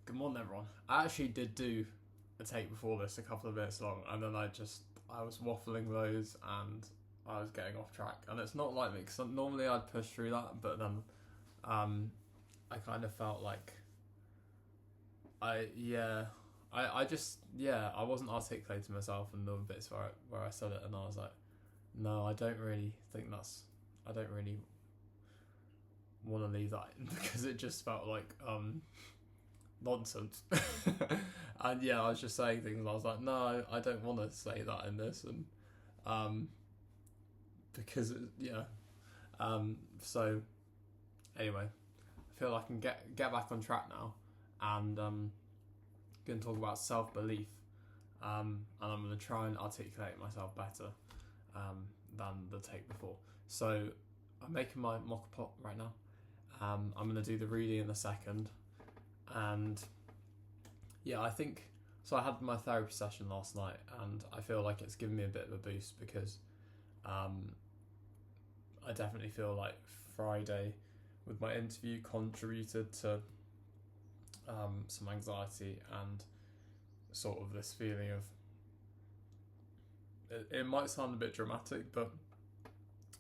Good morning, everyone. I actually did do a take before this, a couple of minutes long, and then I was waffling loads and I was getting off track. And it's not like me because normally I'd push through that, but then um, I kind of felt like I yeah I just I wasn't articulating myself in the bits where I said it, and I was like, no, I don't really think I don't really want to leave that in because it just felt like nonsense. And I was just saying things. And I was like, no, I don't want to say that in this, and um, because So anyway, I feel like I can get back on track now, and going to talk about self belief, and I'm going to try and articulate myself better than the take before. So I'm making my mock pot right now. I'm going to do the reading in a second, and I think so. I had my therapy session last night, and I feel like it's given me a bit of a boost because um, I definitely feel like Friday with my interview contributed to some anxiety and sort of this feeling of it might sound a bit dramatic, but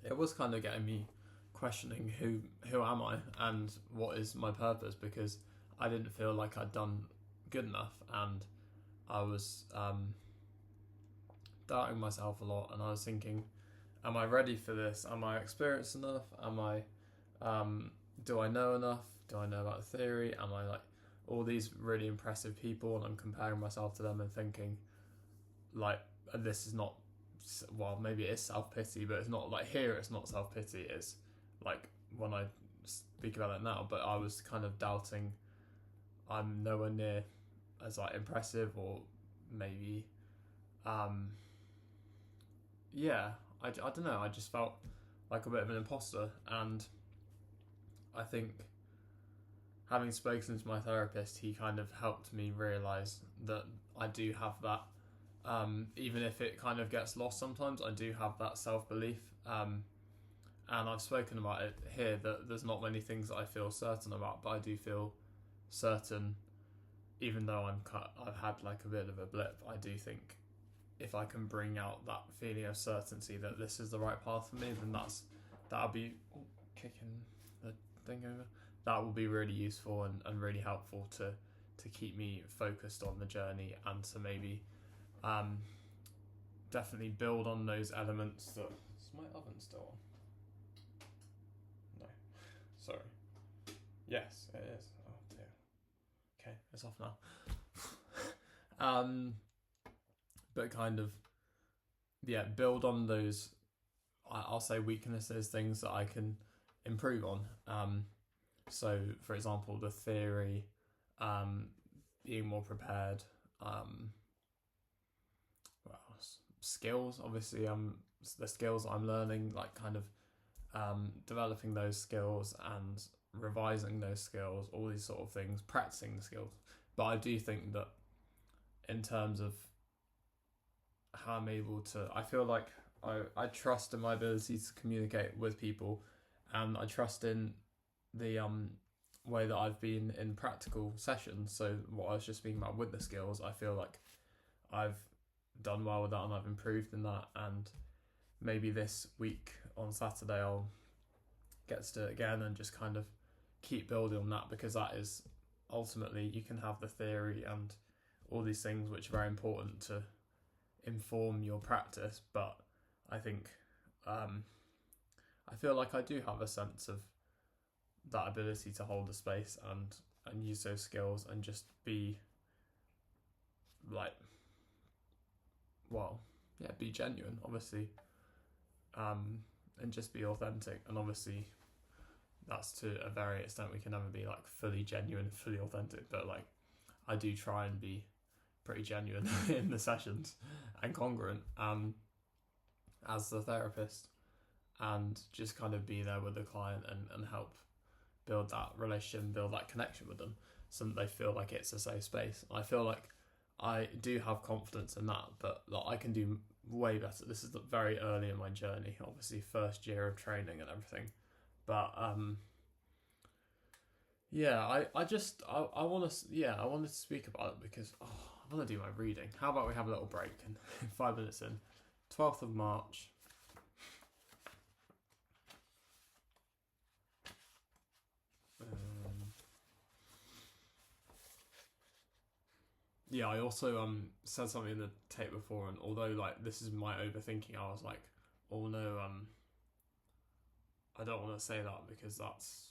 it was kind of getting me questioning who am I and what is my purpose, because I didn't feel like I'd done good enough, and I was doubting myself a lot, and I was thinking, am I ready for this? Am I experienced enough? Am I do I know enough? Do I know about the theory? Am I like all these really impressive people, and I'm comparing myself to them and thinking like this is not, well, maybe it is self-pity, but it's not like here, it's not self-pity, it's like when I speak about it now, but I was kind of doubting I'm nowhere near as like impressive, or maybe um I don't know, I just felt like a bit of an imposter. And I think having spoken to my therapist, he kind of helped me realize that I do have that, even if it kind of gets lost sometimes, I do have that self-belief. And I've spoken about it here that there's not many things that I feel certain about, but I do feel certain, even though I've had like a bit of a blip. I do think if I can bring out that feeling of certainty that this is the right path for me, then that'll be kicking the thing over. That will be really useful and really helpful to keep me focused on the journey, and to maybe definitely build on those elements that. Is my oven still on? No. Sorry. Yes, it is. Oh dear. Okay, it's off now. But kind of build on those. I'll say weaknesses, things that I can improve on. So, for example, the theory, being more prepared. Well, skills. Obviously, the skills I'm learning, like kind of developing those skills and revising those skills, all these sort of things, practicing the skills. But I do think that in terms of how I'm able to, I feel like I trust in my ability to communicate with people, and I trust in the way that I've been in practical sessions. So what I was just speaking about with the skills, I feel like I've done well with that, and I've improved in that. And maybe this week on Saturday I'll get to do it again and just kind of keep building on that, because that is ultimately, you can have the theory and all these things which are very important to inform your practice, but I think I feel like I do have a sense of that ability to hold the space and use those skills and just be like, well, be genuine, obviously, and just be authentic. And obviously, that's to a very extent. We can never be like fully genuine, fully authentic, but like I do try and be pretty genuine in the sessions and congruent as the therapist, and just kind of be there with the client and help build that relationship and build that connection with them, so that they feel like it's a safe space. I feel like I do have confidence in that, but like I can do way better. This is very early in my journey, obviously first year of training and everything, but Yeah, I want to, yeah, I wanted to speak about it because I want to do my reading. How about we have a little break and 5 minutes in? 12th of March. Yeah, I also said something in the tape before, and although like this is my overthinking, I was like, oh no, I don't want to say that because that's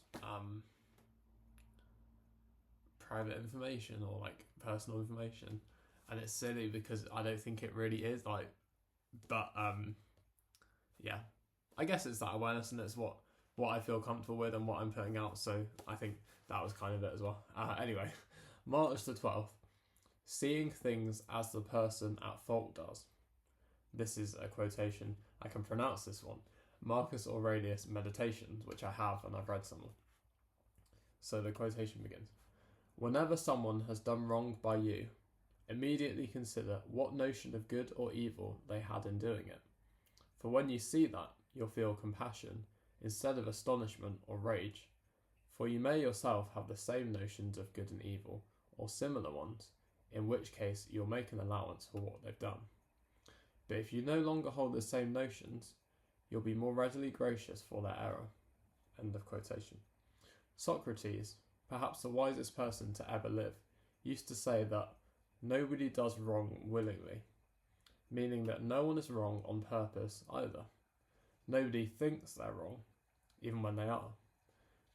private information or like personal information, and it's silly because I don't think it really is like, but yeah, I guess it's that awareness and it's what I feel comfortable with and what I'm putting out. So I think that was kind of it as well. Anyway, March the 12th. Seeing things as the person at fault does. This is a quotation. I can pronounce this one. Marcus Aurelius Meditations, which I have and I've read some of. So the quotation begins. Whenever someone has done wrong by you, immediately consider what notion of good or evil they had in doing it. For when you see that, you'll feel compassion instead of astonishment or rage. For you may yourself have the same notions of good and evil, or similar ones, in which case you'll make an allowance for what they've done. But if you no longer hold the same notions, you'll be more readily gracious for their error. End of quotation. Socrates, perhaps the wisest person to ever live, used to say that nobody does wrong willingly, meaning that no one is wrong on purpose either. Nobody thinks they're wrong, even when they are.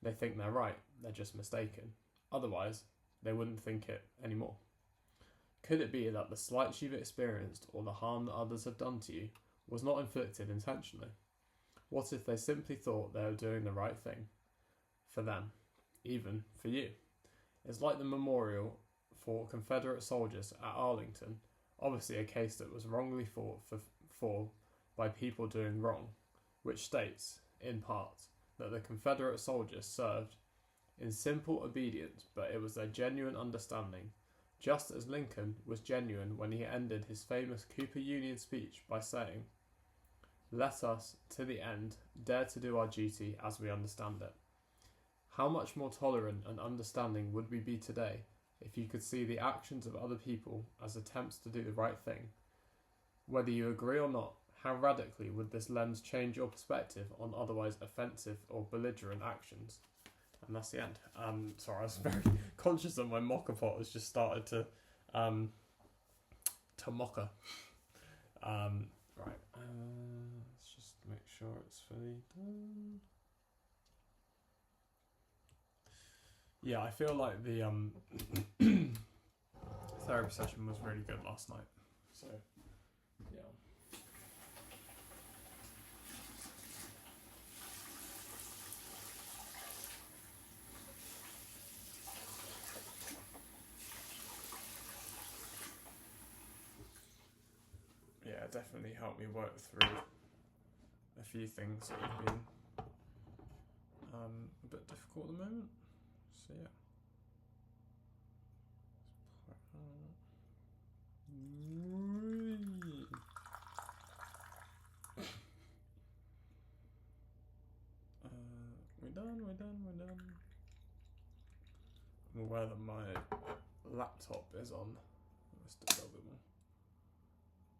They think they're right, they're just mistaken. Otherwise, they wouldn't think it anymore. Could it be that the slights you've experienced or the harm that others have done to you was not inflicted intentionally? What if they simply thought they were doing the right thing? For them, even for you. It's like the memorial for Confederate soldiers at Arlington, obviously a case that was wrongly fought for by people doing wrong, which states, in part, that the Confederate soldiers served in simple obedience, but it was their genuine understanding, just as Lincoln was genuine when he ended his famous Cooper Union speech by saying, "Let us, to the end, dare to do our duty as we understand it." How much more tolerant and understanding would we be today if you could see the actions of other people as attempts to do the right thing? Whether you agree or not, how radically would this lens change your perspective on otherwise offensive or belligerent actions? And that's the end. Sorry, I was very conscious that my mocha pot has just started to mocha. Right. Let's just make sure it's fully done. Yeah, I feel like the therapy session was really good last night. So, yeah. Yeah, it definitely helped me work through a few things that have been a bit difficult at the moment. So yeah. We're done. I'm aware that my laptop is on. Let's do a little bit more.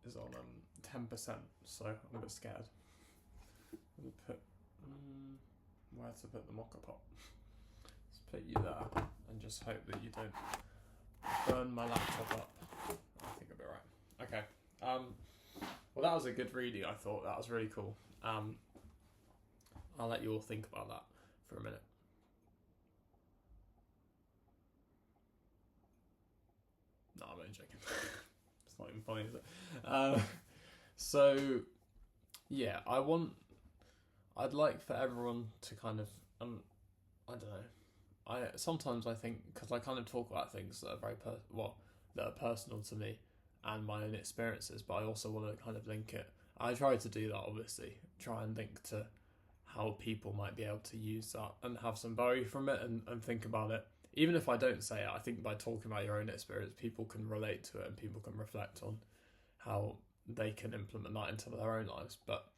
Is on 10%, so I'm a bit scared. I'm gonna put where to put the mocha pot. Let's put you there and just hope that you don't burn my laptop up. I think I'll be alright. Okay. Well, that was a good reading. I thought that was really cool. I'll let you all think about that for a minute. No, I'm only joking. It's not even funny, is it? So, yeah, I'd like for everyone to kind of, I don't know. Sometimes I think, because I kind of talk about things that are very that are personal to me and my own experiences, but I also want to kind of link it. I try to do that, obviously, try and link to how people might be able to use that and have some value from it and think about it. Even if I don't say it, I think by talking about your own experience, people can relate to it and people can reflect on how they can implement that into their own lives. But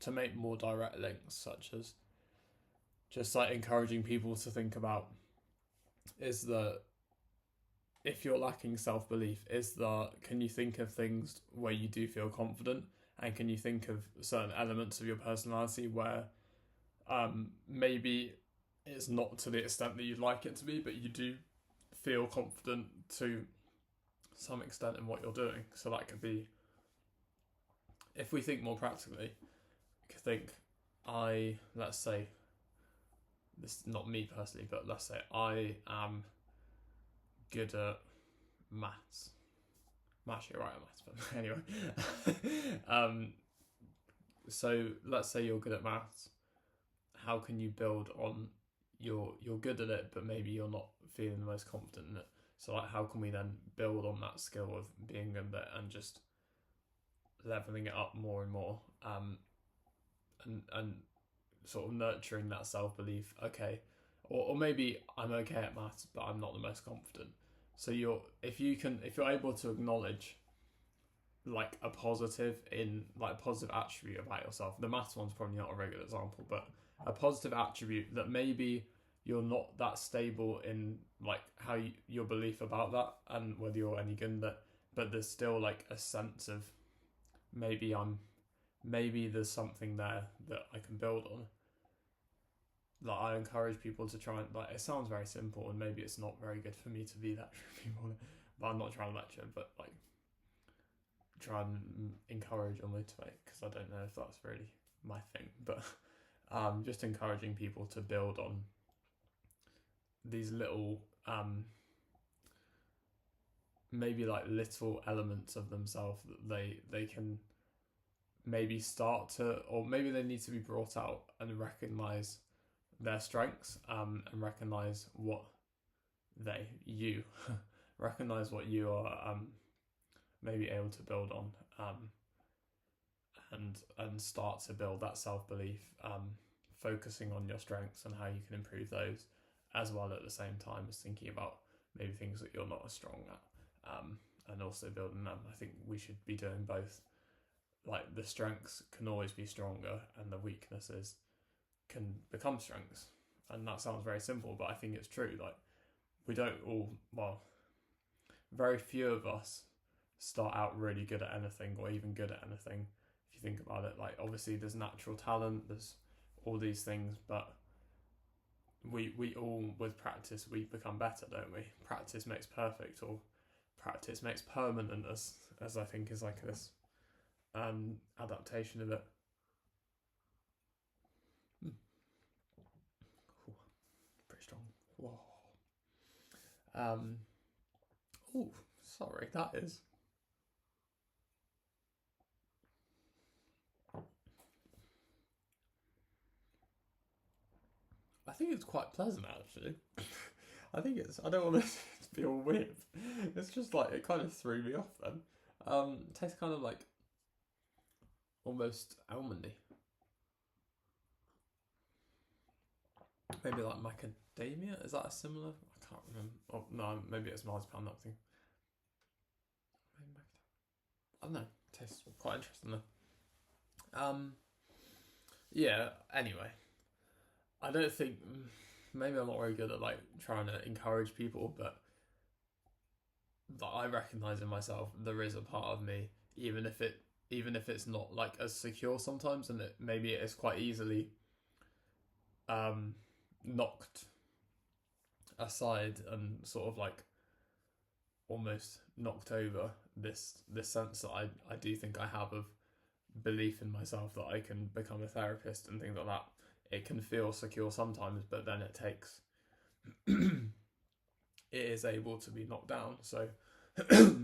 to make more direct links, such as just like encouraging people to think about is that if you're lacking self-belief, can you think of things where you do feel confident, and can you think of certain elements of your personality where maybe it's not to the extent that you'd like it to be, but you do feel confident to some extent in what you're doing. So that could be, if we think more practically, you could think, let's say, this is not me personally, but let's say I am good at maths. I'm actually alright at maths, but anyway. So let's say you're good at maths. How can you build on you're good at it, but maybe you're not feeling the most confident in it? So like, how can we then build on that skill of being good at it and just leveling it up more and more, and sort of nurturing that self belief. Okay, or maybe I'm okay at maths, but I'm not the most confident. So if you're able to acknowledge like a positive attribute about yourself. The maths one's probably not a very good example, but a positive attribute that maybe you're not that stable in like your belief about that and whether you're any good at that, but there's still like a sense of maybe there's something there that I can build on. Like, I encourage people to try and, like, it sounds very simple and maybe it's not very good for me to be lecturing people, but I'm not trying to lecture, but like try and encourage or motivate, because I don't know if that's really my thing, but just encouraging people to build on these little maybe like little elements of themselves that they can maybe start to, or maybe they need to be brought out and recognize their strengths, and recognize what you recognize what you are maybe able to build on, and start to build that self-belief, focusing on your strengths and how you can improve those, as well at the same time as thinking about maybe things that you're not as strong at, and also building them. I think we should be doing both. Like, the strengths can always be stronger and the weaknesses can become strengths, and that sounds very simple, but I think it's true. Like, we don't all, well, very few of us start out really good at anything or even good at anything, if you think about it. Like, obviously there's natural talent, there's all these things, but we all, with practice, we become better, don't we? Practice makes perfect, or practice makes permanent, as I think is like this adaptation of it. Pretty strong. Whoa. Oh, sorry, that is. I think it's quite pleasant, actually. I think it's. I don't want to feel weird. It's just like, it kind of threw me off then. It tastes kind of like almost almondy. Maybe like macadamia. Is that a similar? I can't remember. Oh no, maybe it's marzipan. That thing. Maybe macadamia. I don't know. It tastes quite interesting though. Yeah. Anyway, I don't think. Maybe I'm not very good at like trying to encourage people, but I recognise in myself there is a part of me, even if it's not like as secure sometimes, and maybe it is quite easily knocked aside and sort of like almost knocked over, this sense that I do think I have of belief in myself that I can become a therapist and things like that. It can feel secure sometimes, but then it takes it is able to be knocked down. So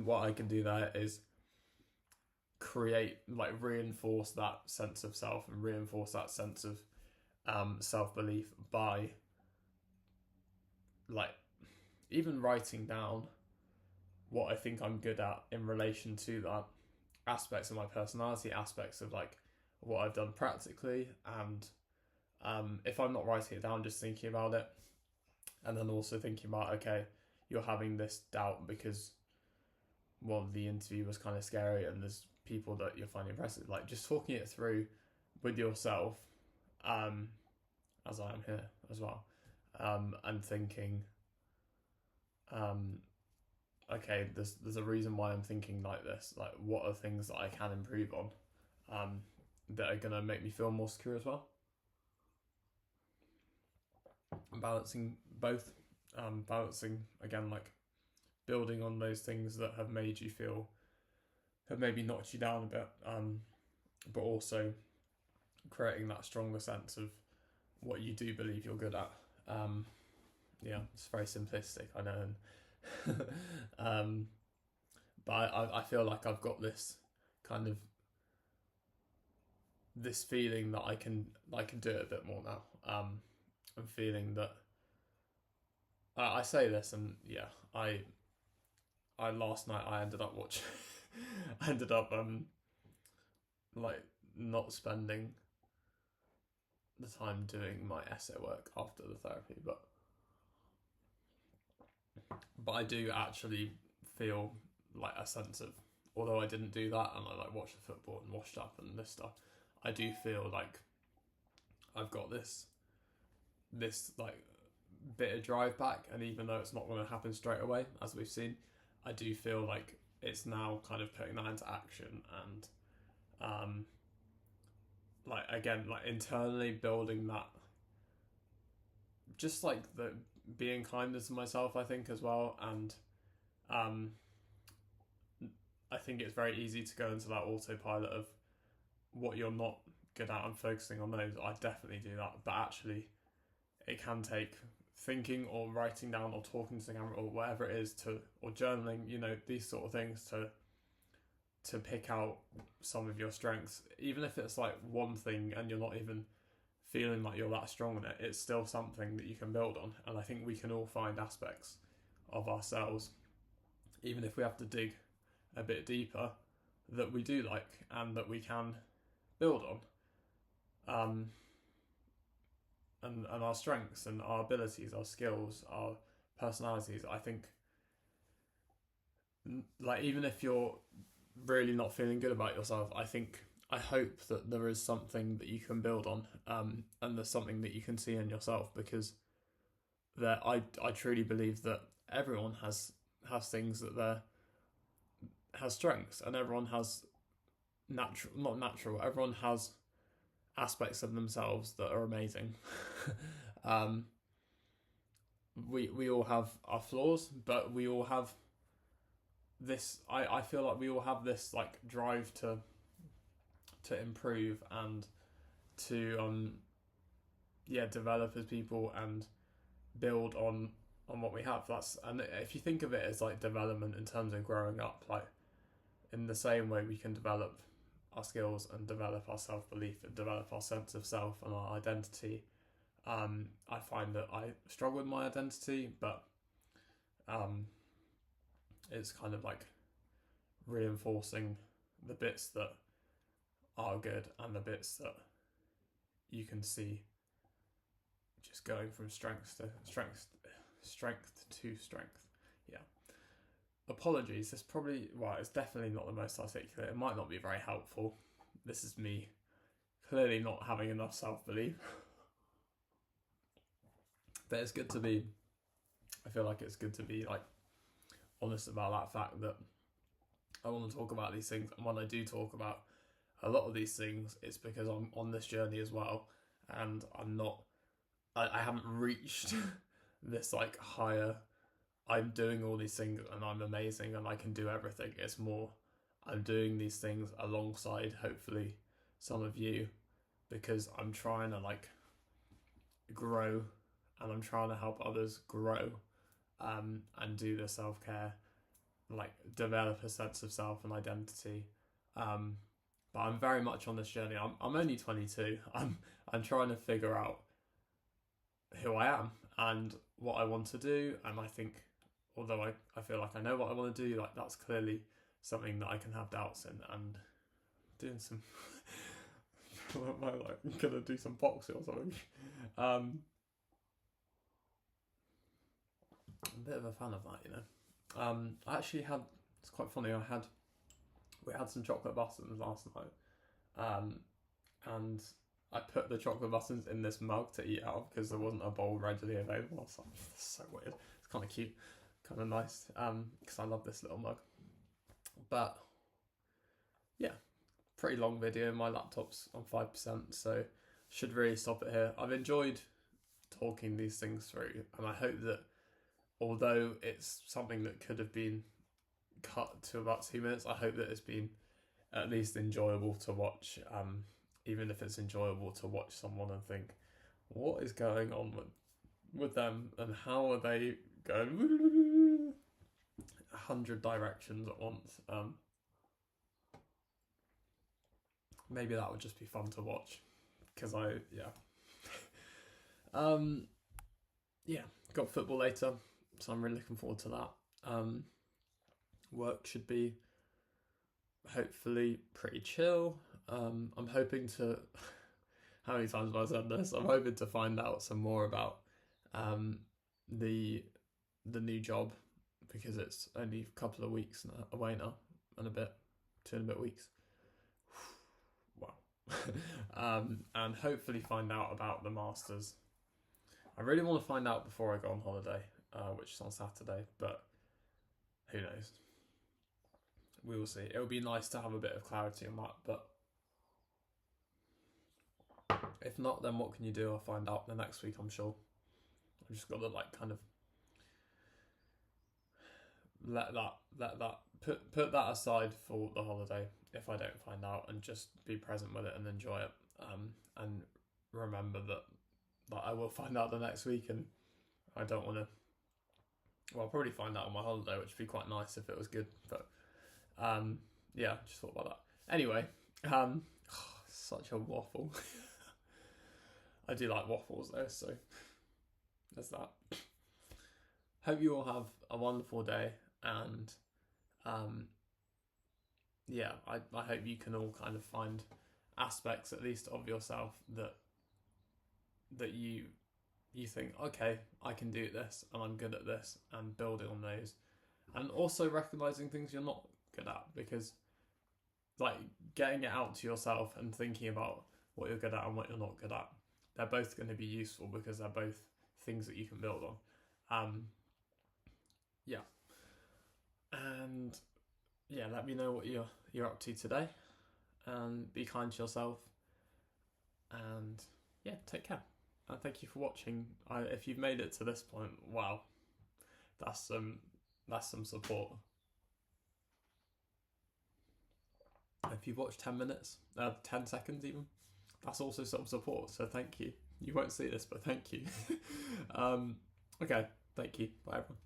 what I can do there is reinforce that sense of self and reinforce that sense of self-belief by like even writing down what I think I'm good at in relation to that, aspects of my personality, aspects of like what I've done practically, and if I'm not writing it down, just thinking about it, and then also thinking about, okay, you're having this doubt because, well, the interview was kind of scary and there's people that you're finding impressive, like just talking it through with yourself, as I am here as well, and thinking, okay, there's a reason why I'm thinking like this. Like, what are things that I can improve on, that are gonna make me feel more secure as well. Balancing both, balancing again, like building on those things that have made you feel, have maybe knocked you down a bit, but also creating that stronger sense of what you do believe you're good at. Yeah, it's very simplistic, I know, but I feel like I've got this kind of this feeling that I can do it a bit more now. I'm feeling that I say this, and yeah, I last night I ended up watching, I ended up like not spending the time doing my essay work after the therapy, but I do actually feel like a sense of, although I didn't do that and I like watched the football and washed up and this stuff, I do feel like I've got this like bit of drive back, and even though it's not going to happen straight away, as we've seen, I do feel like it's now kind of putting that into action, and like again, like internally building that, just like the being kinder to myself, I think, as well. And I think it's very easy to go into that autopilot of what you're not good at and focusing on those. I definitely do that, but actually it can take thinking or writing down or talking to the camera or whatever it is, to, or journaling, these sort of things, to pick out some of your strengths, even if it's like one thing and you're not even feeling like you're that strong in it, it's still something that you can build on. And I think we can all find aspects of ourselves, even if we have to dig a bit deeper, that we do like and that we can build on. And our strengths and our abilities, our skills, our personalities. I think, like, even if you're really not feeling good about yourself, I hope that there is something that you can build on, and there's something that you can see in yourself, because I truly believe that everyone has things that has strengths, and everyone has everyone has aspects of themselves that are amazing. um, we all have our flaws, but we all have this. I feel like we all have this like drive to improve and to develop as people and build on what we have. And if you think of it as like development in terms of growing up, like in the same way we can develop our skills and develop our self-belief and develop our sense of self and our identity. I find that I struggle with my identity, but it's kind of like reinforcing the bits that are good and the bits that you can see, just going from strength to strength. Yeah. Apologies, it's definitely not the most articulate. It might not be very helpful. This is me clearly not having enough self-belief. But it's good to be, I feel like it's good to be like honest about that fact that I want to talk about these things. And when I do talk about a lot of these things, it's because I'm on this journey as well. And I haven't reached this like higher, I'm doing all these things and I'm amazing and I can do everything. It's more, I'm doing these things alongside, hopefully, some of you, because I'm trying to like grow and I'm trying to help others grow, and do the self-care, like develop a sense of self and identity. But I'm very much on this journey. I'm only 22. I'm trying to figure out who I am and what I want to do. And I think, although I feel like I know what I want to do, like that's clearly something that I can have doubts in, and doing some am I like gonna do some boxing or something? I'm a bit of a fan of that, I actually had, it's quite funny, we had some chocolate buttons last night, and I put the chocolate buttons in this mug to eat out of because there wasn't a bowl readily available. I was like, that's so weird. It's kind of cute. kind of nice, because I love this little mug. But yeah, pretty long video. My laptop's on 5%, so should really stop it here. I've enjoyed talking these things through, and I hope that although it's something that could have been cut to about 2 minutes, I hope that it's been at least enjoyable to watch, even if it's enjoyable to watch someone and think, what is going on with them, and how are they going 100 directions at once. Maybe that would just be fun to watch, because got football later, so I'm really looking forward to that. Work should be hopefully pretty chill. I'm hoping to, how many times have I said this? I'm hoping to find out some more about the new job, because it's only a couple of weeks away now, and 2.5 weeks. Wow. And hopefully find out about the Masters. I really want to find out before I go on holiday, which is on Saturday, but who knows? We will see. It would be nice to have a bit of clarity on that, but if not, then what can you do? I'll find out the next week, I'm sure. I've just got to kind of put that aside for the holiday if I don't find out, and just be present with it and enjoy it, and remember that I will find out the next week, and I don't want to. Well, I'll probably find out on my holiday, which would be quite nice if it was good, but just thought about that. Anyway, such a waffle. I do like waffles though, so there's that. Hope you all have a wonderful day, and I hope you can all kind of find aspects, at least, of yourself that you think, okay, I can do this, and I'm good at this, and building on those, and also recognizing things you're not good at, because getting it out to yourself and thinking about what you're good at and what you're not good at, they're both going to be useful, because they're both things that you can build on. And let me know what you're up to today, and be kind to yourself, and take care. And thank you for watching. If you've made it to this point, wow, that's some support. If you've watched 10 minutes, 10 seconds even, that's also some support, so thank you. You won't see this, but thank you. Okay, thank you. Bye everyone.